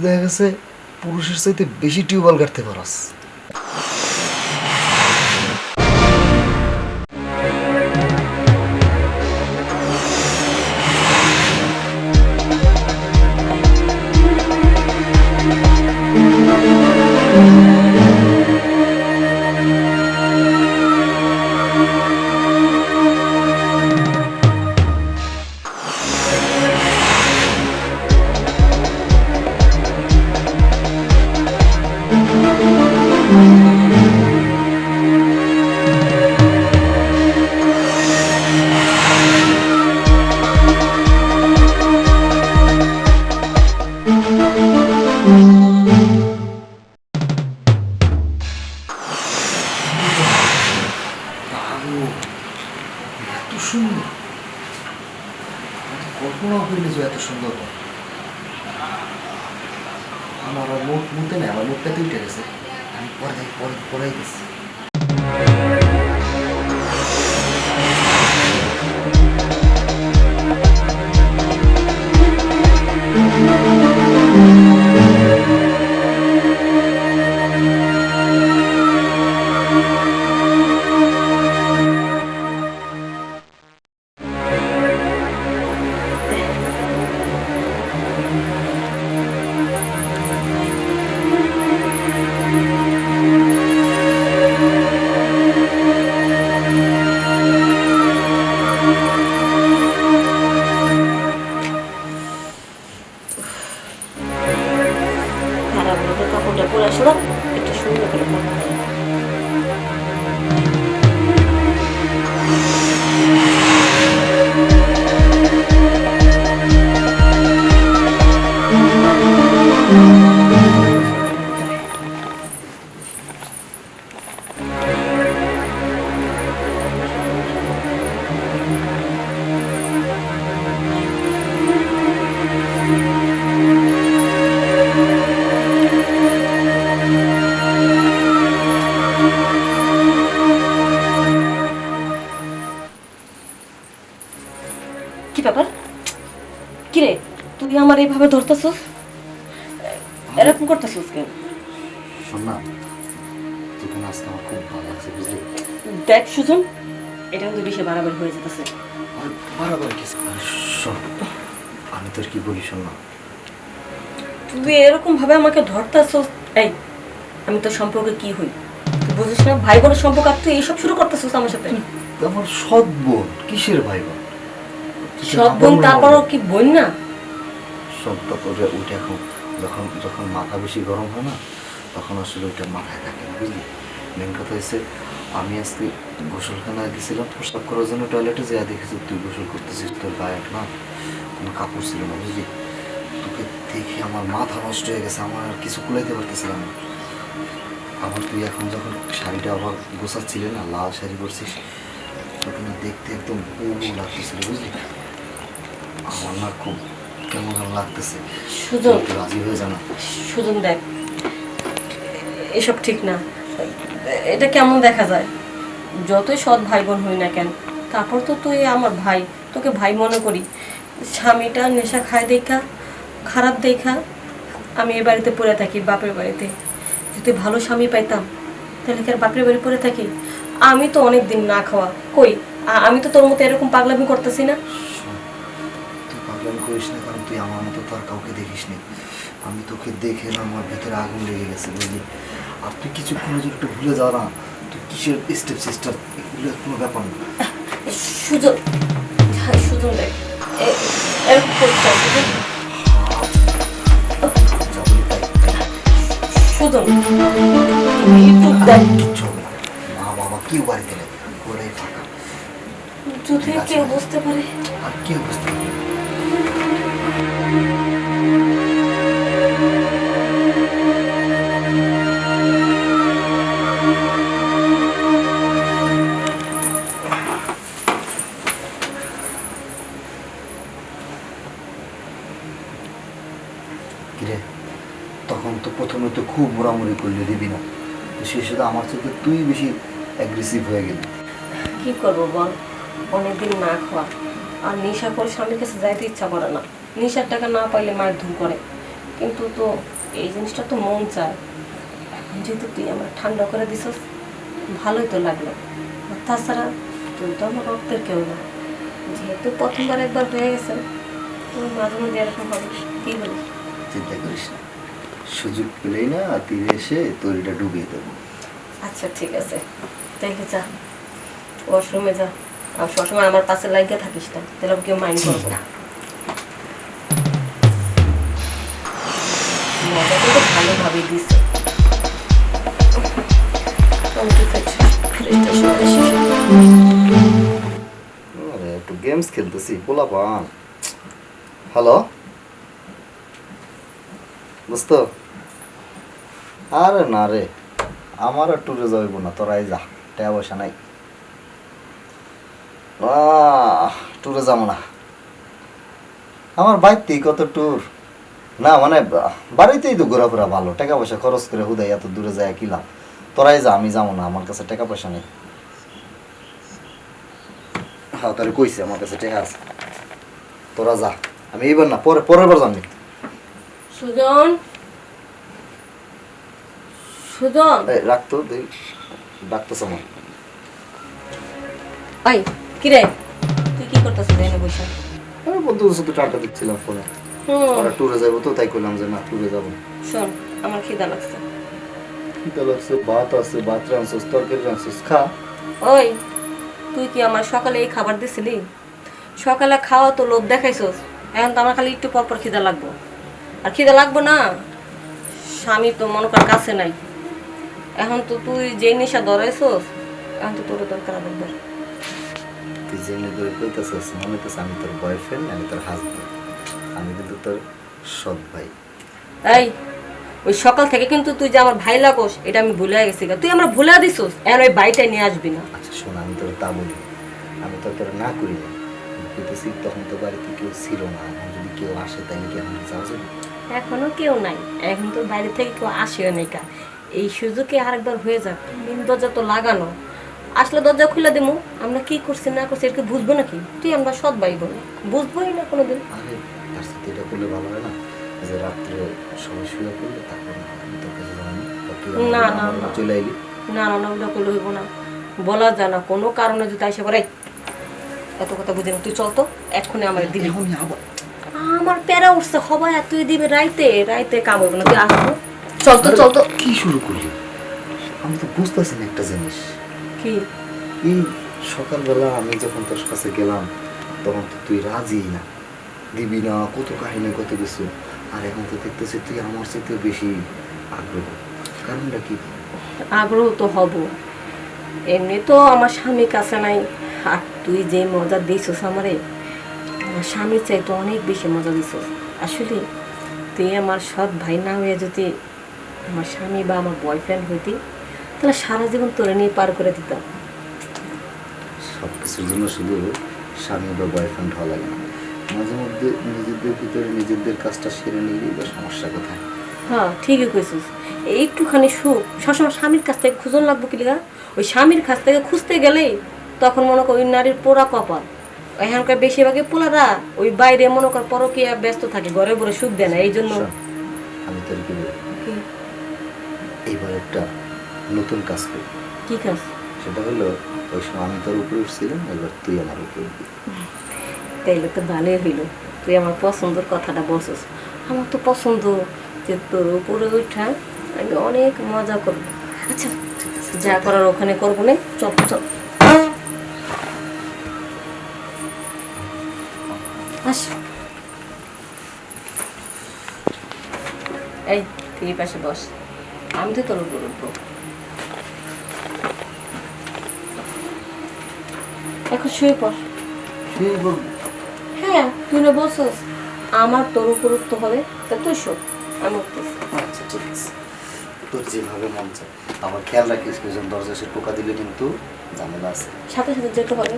তুই দেখা গেছে পুরুষের চাইতে বেশি টিউবওয়েল কাটতে পারস। এত সুন্দর, কল্পনা করিনি যে এত সুন্দর। আমার মুখ মুখতে নেই, আমার মুখটাতে উঠে গেছে। আমি পরে পরেই গেছি। কাপড়টা পরে আসো না, একটু সুন্দর করে কি ব্যাপার? কিরে তুই আমার এইভাবে ধরতেছস, এরকম করতেছস কেন? শোন না, তোকে আজকে আমার খুব ভালো লাগছে, বুঝলি? দেখ সুজন, এটা কিন্তু বেশি বাড়াবাড়ি হয়ে যেতেছে। বাড়াবাড়ি কিছু শোন, আমি তোর কি বলি শোন না, তুই এরকম ভাবে আমাকে ধরতেছস। এই আমি তোর সম্পর্কে কি হই তুই বুঝিস না? ভাই বোনের সম্পর্ক, আর তুই এইসব শুরু করতেছস আমার সাথে। আমার সৎ বোন, কিসের ভাই বোন? সৎ বোন, তারপরও কি বোন না? সবটা করে উঠে এখন যখন যখন মাথা বেশি গরম হয় না, তখন আসলে ওইটা মাথায় থাকে না, বুঝলি? মেন কথা হচ্ছে আমি আজকে গোসলখানায় গেছিলাম প্রস্রাব করার জন্য, টয়লেটে যেয়ে দেখেছি তুই গোসল করতেছিস, তোর গায়ে না কোনো কাপড় ছিল না, বুঝলি? তোকে দেখে আমার মাথা নষ্ট হয়ে গেছে, আমার আর কিছু কুলাইতে পারতেছিলাম না। আবার তুই এখন যখন শাড়িটা আবার গোছাচ্ছিলে না, লাল শাড়ি পরছিস, তখন দেখতে একদম বউ লাগতেছিল, বুঝলি? আমার না খুব কেমন যেন লাগতেছে। সুজন, রাজি হয়ে জানা। সুজন দেখ, এসব ঠিক না। এটা কেমন দেখা যায়? যতই সৎ ভাই বোন হই না কেন, তারপর তো তুই আমার ভাই, তোকে ভাই মনে করি। স্বামীটা নেশা খায় দেখা, খারাপ দেখা আমি এই বাড়িতে পড়ে থাকি, বাপের বাড়িতে। যদি ভালো স্বামী পাইতাম তাহলে কি আর বাপের বাড়ি পড়ে থাকি? আমি তো অনেক দিন না খাওয়া, কই আমি তো তোর মতো এরকম পাগলামি করতেছি না। তুই পাগলামি করিস না, কারণ তুই আমার মতো তো আর কাউকে দেখিস নি। আমি তোকে দেখে না আমার ভিতরে আগুন লেগে গেছে, বুঝলি? আর তুই কিছুক্ষণ যদি একটু ভুলে যাও না, তুই কিসের স্টেপ সিস্টার, এগুলো কোনো ব্যাপার না। সুজন, সুজন দেখ, এরকম করতে সুজন, একটু দেখ। কিচ্ছু হবে না, মা বাবা কেউ বাড়িতে নেই, ওরাই ফাঁকা। যদি কেউ বুঝতে পারে? আর কেউ বুঝতে পারবে না। কিরে, তখন তো প্রথমে তো খুব মোড়ামুড়ি করলে দিবি না, তো সে সাথে আমার সাথে তুই বেশি অ্যাগ্রেসিভ হয়ে গেলি। কি করবো বল, অনেকদিন না খাওয়া, আর নেশা করে স্বামীর কাছে যাইতে ইচ্ছা করে না। নেশার টাকা না পাইলে মায়ের ধুম করে। কিন্তু তো এই জিনিসটা তো মন চায়। এখন যেহেতু তুই আমার ঠান্ডা করে দিছস, ভালোই তো লাগলো। আর তাছাড়া তুই তো আমার রক্তের কেউ না, যেহেতু প্রথমবার একবার হয়ে গেছে, তুই মাঝে মাঝে এরকম হবে, কি বলিস? চিন্তা করিস না, সুযোগ পেলেই না তীরে এসে তৈরিটা ডুবিয়ে দেবো। আচ্ছা ঠিক আছে, তাইলে যা, ওয়াশরুমে যা। আর সবসময় আমার পাশে লাগিয়ে থাকিস না, তাহলে আমি কেউ মাইন্ড করবো না। মজা কিন্তু ভালোভাবে দিছে। আরে একটু গেমস খেলতেছি, পোলাপান। হ্যালো, বুঝতো? আরে না রে, আমার আর ট্যুরে যাইব না, তোরাই যা, টাকা পয়সা নাই। ট্যুরে যাবো না, আমার বাড়িতেই কত ট্যুর। না মানে বাড়িতেই তো ঘোরাফেরা ভালো, টাকা পয়সা খরচ করে হুদাই এত দূরে যায় কি লাভ? তোরাই যা, আমি যাবো না, আমার কাছে টাকা পয়সা নেই। হ্যাঁ তাহলে কইছি আমার কাছে টাকা আছে, তোরা যা, আমি এইবার না পরের বার জানি। সুজন, সুজন, রাখতো ডাকতেছ আমার। ভাই কি রে, তুই কি করতেছিস এনে বসে? আমি বন্ধুদের সাথে টাটা দিচ্ছিলাম ফোনে, ওরা ট্যুরে যাবো তো তাই কইলাম যে না ট্যুরে যাবো। শোন, আমার খিদা লাগছে। খিদা লাগছে, ভাত আছে, ভাত রাঁধছিস, তরকারি রাঁধছিস, খা। ওই, তুই কি আমার সকালে এই খাবার দিছিলি? সকালে খাওয়া তো লোভ দেখাইছস, এখন তো আমার খালি একটু পর পর খিদা লাগবো। আর খিদা লাগবো না, স্বামী তো মনে কর কাছে নাই। এখন তো তুই যে নেশা ধরাইছস, এখন তো তোর দরকার লাগবে। তুই জেনে ধরে কইতেছিস মনে হইতেছে আমি তোর বয়ফ্রেন্ড, আমি তোর হাজব্যান্ড, আমি কিন্তু তোর সৎ ভাই। এই, ওই সকাল থেকে কিন্তু তুই যে আমার ভাই লাগোস এটা আমি ভুলে গেছি। তুই আমরা ভুলে দিছস, এখন ওই বাইটাই নিয়ে আসবি না। আচ্ছা শোন, আমি তোর তা বলি, আমি তো তোর না করি না, কইতেছি তখন তো বাড়িতে কেউ ছিল না, এখন যদি কেউ আসে তাইলে কি আমাকে যাওয়া যাবে? এখনো কেউ নাই, এখন তো বাইরে থেকে কেউ আসেও নাই কা। এই সুযোগে আরেকবার হয়ে যাক, মেন দরজা তো লাগানো, আসলে দরজা খুলে দেবো। আমরা কি করছি না করছি এর কি বুঝবো নাকি? তুই আমরা সৎ ভাই বোন, বুঝবোই না কোনোদিন। আরে তার সাথে এটা করলে ভালো হয় না, যে রাত্রে সবাই শুয়ে পড়লে তারপর আমি তোর কাছে জানাবো, না না না চলে আইলি। না না না, ওটা করলে হইব না, বলা যায় না কোনো কারণে যদি আসে পড়ে। এত কথা বুঝি না, তুই চল তো এক্ষুনি আমার দিবি। আমার প্যারা উঠছে, সবাই আর তুই দিবে রাইতে রাইতে কাম হইব না, তুই আসবো। চল তো চল তো। কি শুরু করলি? আমি তো বুঝতেছি না একটা জিনিস। কি? এই সকালবেলা আমি যখন তোর কাছে গেলাম তখন তো তুই রাজি না, দিবি না, কত কাহিনী কত কিছু। আর এখন তো দেখতেছি তুই আমার চাইতে বেশি আগ্রহ, কারণটা কি? আগ্রহ তো হব, এমনি তো আমার স্বামীর কাছে নাই। আর তুই যে মজা দিছস আমারে, আমার স্বামীর চাইতে অনেক বেশি মজা দিছস। আসলে তুই আমার সৎ ভাই না হয়ে যদি আমার স্বামী বা আমার বয়ফ্রেন্ড হইতি, তাহলে সারা জীবন তোরে নিয়ে পার করে দিতাম। সব কিছুর জন্য শুধু স্বামী বা বয়ফ্রেন্ড হওয়া লাগে না, মাঝে মধ্যে নিজেদের ভিতরে নিজেদের কাজটা সেরে নিলেই বা সমস্যা কোথায়? হ্যাঁ ঠিকই কইছিস, একটুখানি সুখ সবসময় স্বামীর কাছ থেকে খুঁজন লাগবো কি লিগা? ওই স্বামীর কাছ থেকে খুঁজতে গেলেই তখন মনে কর ওই নারীর পোড়া কপাল। এখানকার বেশিরভাগই পোলারা ওই বাইরে মনে কর পরকীয়া ব্যস্ত থাকে, ঘরে ঘরে সুখ দেয় না, এই জন্য। শোন, আমি তোর কি বলি, এইবার একটা নতুন কাজ করি। কি কাজ? সেটা হলো ওই সময় আমি তোর উপরে উঠছিলাম, এবার তুই আমার উপরে উঠবি। তাইলে তো ভালোই হইল, তুই আমার পছন্দের কথাটা বলছিস। আমার তো পছন্দ যে তোর উপরে উঠা আমি অনেক মজা করবো। আচ্ছা যা করার ওখানে করবো না, চল চল আস। এই তুই এই পাশে বস, আমি তো তোর উপর উঠবো। এখন শুয়ে পড়। হ্যাঁ তুই না বলছিস আমার তোর উপর উঠতে হবে, তা তুই শোন আমি উঠতেছি। আচ্ছা ঠিক আছে, তোর যেভাবে মন চায়। আমার খেয়াল রাখিস, দুজন দরজা এসে টোকা দিলে কিন্তু ঝামেলা আছে। সাথে সাথে যেতে হবে।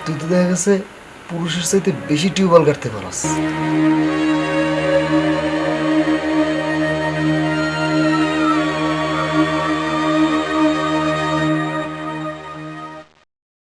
তুই তো দেখা গেছে পুরুষের চাইতে বেশি টিউবওয়েল কাটতে পারস।